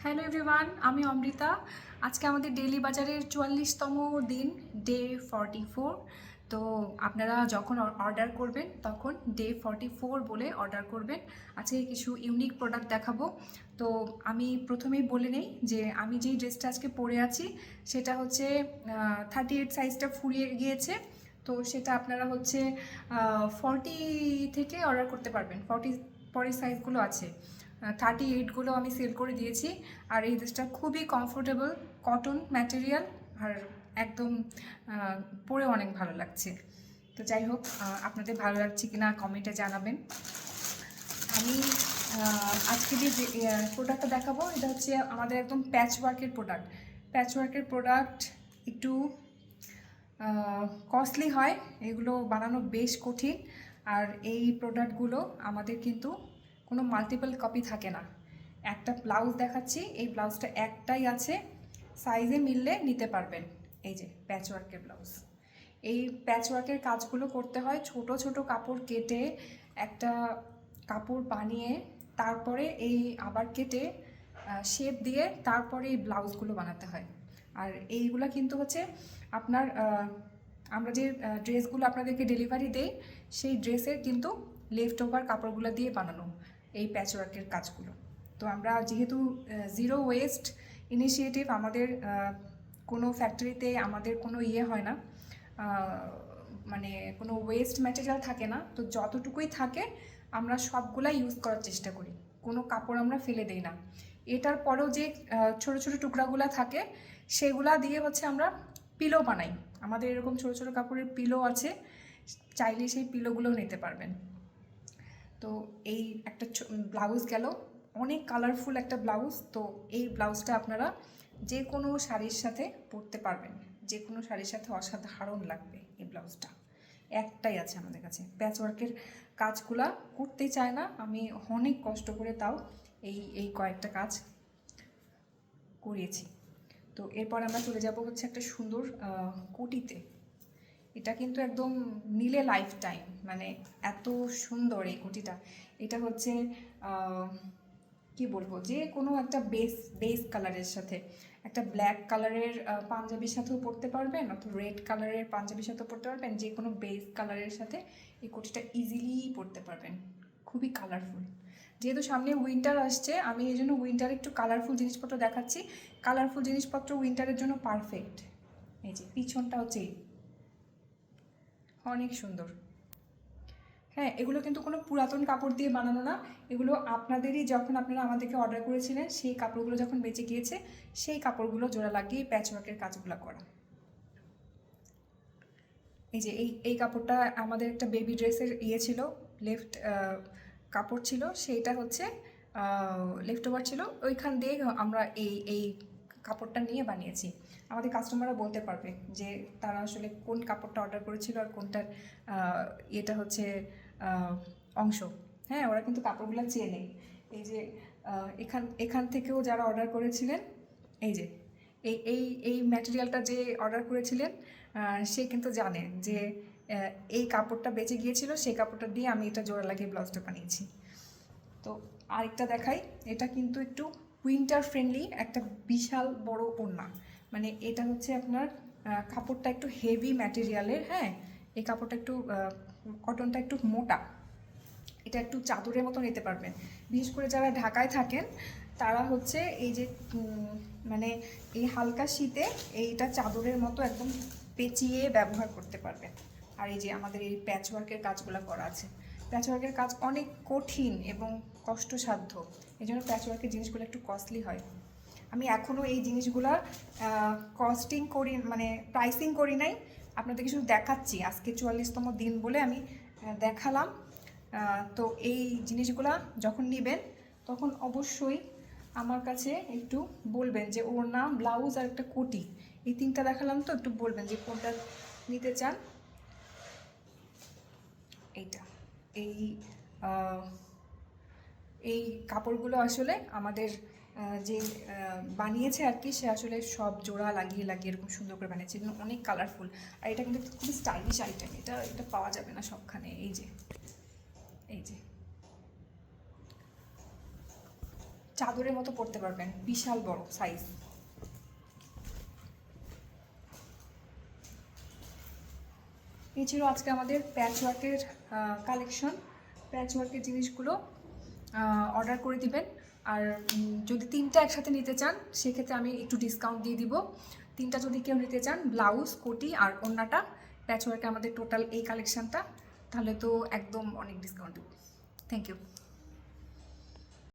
Hello everyone, আমি অমৃতা। আজকে আমাদের ডেইলি বাজারের ৪৪তম দিন, ডে 44। তো আপনারা যখন অর্ডার করবেন তখন ডে 44 বলে অর্ডার করবেন। আজকে কিছু ইউনিক প্রোডাক্ট দেখাবো। তো আমি প্রথমেই বলে নেই যে আমি যেই ড্রেসটা আজকে পরে আছি সেটা হচ্ছে 38 সাইজটা ফুরিয়ে গিয়েছে। তো সেটা আপনারা হচ্ছে 40 থেকে অর্ডার করতে পারবেন। 40 পরের সাইজগুলো আছে, 38গুলো আমি সেল করে দিয়েছি। আর এই ড্রেসটা খুবই কমফোর্টেবল, কটন ম্যাটেরিয়াল, আর একদম পরে অনেক ভালো লাগছে। তো যাই হোক, আপনাদের ভালো লাগছে কিনা কমেন্টে জানাবেন। আমি আজকে যে প্রোডাক্টটা দেখাবো এটা হচ্ছে আমাদের একদম প্যাচ ওয়ার্কের প্রোডাক্ট। প্যাচ ওয়ার্কের প্রোডাক্ট একটু কস্টলি হয়, এগুলো বানানো বেশ কঠিন। আর এই প্রোডাক্টগুলো আমাদের কিন্তু কোনো মাল্টিপল কপি থাকে না। একটা ব্লাউজ দেখাচ্ছি, এই ব্লাউজটা একটাই আছে, সাইজে মিললে নিতে পারবেন। এই যে প্যাচওয়ার্কের ব্লাউজ। এই প্যাচওয়ার্কের কাজগুলো করতে হয় ছোট ছোট কাপড় কেটে, একটা কাপড় বানিয়ে, তারপরে এই আবার কেটে শেপ দিয়ে তারপরে এই ব্লাউজগুলো বানাতে হয়। আর এইগুলো কিন্তু হচ্ছে আপনার আমরা যে ড্রেসগুলো আপনাদেরকে ডেলিভারি দেই সেই ড্রেসের কিন্তু লেফট ওভার কাপড়গুলো দিয়ে বানানো এই প্যাচওয়ার্কের কাজগুলো। তো আমরা যেহেতু জিরো ওয়েস্ট ইনিশিয়েটিভ, আমাদের কোনো ফ্যাক্টরিতে আমাদের কোনো ইয়ে হয় না, মানে কোনো ওয়েস্ট ম্যাটেরিয়াল থাকে না। তো যতটুকুই থাকে আমরা সবগুলাই ইউজ করার চেষ্টা করি, কোনো কাপড় আমরা ফেলে দেই না। এটার পরেও যে ছোট ছোট টুকরাগুলো থাকে সেগুলা দিয়ে হচ্ছে আমরা পিলো বানাই। আমাদের এরকম ছোট ছোট কাপড়ের পিলো আছে, চাইলে সেই পিলোগুলোও নিতে পারবেন। তো এই একটা ব্লাউজ গেল, অনেক কালারফুল একটা ব্লাউজ। তো এই ব্লাউজটা আপনারা যে কোনো শাড়ির সাথে পরতে পারবেন, যে কোনো শাড়ির সাথে অসাধারণ লাগবে। এই ব্লাউজটা একটাই আছে আমাদের কাছে। প্যাচওয়ার্কের কাজগুলা করতে চায় না, আমি অনেক কষ্ট করে তাও এই কয়েকটা কাজ করিয়েছি। তো এরপর আমরা চলে যাব হচ্ছে একটা সুন্দর কোটিতে। এটা কিন্তু একদম নিলে লাইফ টাইম, মানে এত সুন্দর এই কুর্তিটা। এটা হচ্ছে কি বলবো, যে কোনো একটা বেস কালারের সাথে, একটা ব্ল্যাক কালারের পাঞ্জাবির সাথেও পরতে পারবেন, অথবা রেড কালারের পাঞ্জাবির সাথেও পরতে পারবেন। যে কোনো বেস কালারের সাথে এই কুর্তিটা ইজিলি পরতে পারবেন। খুবই কালারফুল। যেহেতু সামনে উইন্টার আসছে, আমি এই জন্য উইন্টারে একটু কালারফুল জিনিসপত্র দেখাচ্ছি। কালারফুল জিনিসপত্র উইন্টারের জন্য পারফেক্ট। এই যে পিছনটা হচ্ছে অনেক সুন্দর। হ্যাঁ, এগুলো কিন্তু কোনো পুরাতন কাপড় দিয়ে বানানো না, এগুলো আপনাদেরই, যখন আপনারা আমাদেরকে অর্ডার করেছিলেন সেই কাপড়গুলো যখন বেঁচে গিয়েছে সেই কাপড়গুলো জোড়া লাগিয়ে প্যাচওয়ার্কের কাজগুলো করা। এই যে এই কাপড়টা আমাদের একটা বেবি ড্রেসের ইয়ে ছিল, লেফট কাপড় ছিল, সেইটা হচ্ছে লেফট ওভার ছিল, ওইখান দিয়ে আমরা এই কাপড়টা নিয়ে বানিয়েছি। আমাদের কাস্টমাররা বলতে পারবে যে তারা আসলে কোন কাপড়টা অর্ডার করেছিল আর কোনটার এটা হচ্ছে অংশ। হ্যাঁ, ওরা কিন্তু কাপড়গুলো চেনে। এই যে এখান থেকেও যারা অর্ডার করেছিলেন, এই যে এই এই এই ম্যাটেরিয়ালটা যে অর্ডার করেছিলেন সে কিন্তু জানে যে এই কাপড়টা বেঁচে গিয়েছিল, সেই কাপড়টা দিয়ে আমি এটা জোড়া লাগিয়ে ব্লাউজটা বানিয়েছি। তো আরেকটা দেখাই, এটা কিন্তু একটু উইন্টার ফ্রেন্ডলি একটা বিশাল বড় ওড়না। মানে এটা হচ্ছে আপনার কাপড়টা একটু হেভি ম্যাটেরিয়ালের। হ্যাঁ, এই কাপড়টা একটু কটনটা একটু মোটা, এটা একটু চাদরের মতো নিতে পারবেন। বিশেষ করে যারা ঢাকায় থাকেন তারা হচ্ছে এই যে মানে এই হালকা শীতে এইটা চাদরের মতো একদম পেঁচিয়ে ব্যবহার করতে পারবেন। আর এই যে আমাদের এই প্যাচওয়ার্কের কাজগুলো করা আছে, প্যাচওয়ার্কের কাজ অনেক কঠিন এবং কষ্টসাধ্য, এই জন্য প্যাচওয়ার্কের জিনিসগুলো একটু কস্টলি হয়। আমি এখনও এই জিনিসগুলো কস্টিং করি, মানে প্রাইসিং করি নাই, আপনাদেরকে শুধু দেখাচ্ছি। আজকে 44তম দিন বলে আমি দেখালাম। তো এই জিনিসগুলা যখন নেবেন তখন অবশ্যই আমার কাছে একটু বলবেন যে ওর নাম, ব্লাউজ আর একটা কোটি, এই তিনটা দেখালাম, তো একটু বলবেন যে কোনটা নিতে চান। এইটা এই এই কাপড়গুলো আসলে আমাদের যে বানিয়েছে আর কি, সে আসলে সব জোড়া লাগিয়ে লাগিয়ে এরকম সুন্দর করে বানিয়েছে, অনেক কালারফুল। আর এটা কিন্তু খুবই স্টাইলিশ আইটেম, এটা এটা পাওয়া যাবে না সবখানে। এই যে এই যে চাদরের মতো পরতে পারবেন, বিশাল বড় সাইজ। এই ছিল আজকে আমাদের প্যাচওয়ার্কের কালেকশন। প্যাচওয়ার্কের জিনিসগুলো অর্ডার করে দিবেন। আর যদি 3টা একসাথে নিতে চান সেক্ষেত্রে আমি একটু ডিসকাউন্ট দিয়ে দিব। 3টা যদি কেউ নিতে চান, ব্লাউজ, কোটি আর ওড়নাটা, প্যাচওয়ার্কে আমাদের টোটাল এই কালেকশনটা, তাহলে তো একদম অনেক ডিসকাউন্ট দেবো। Thank you.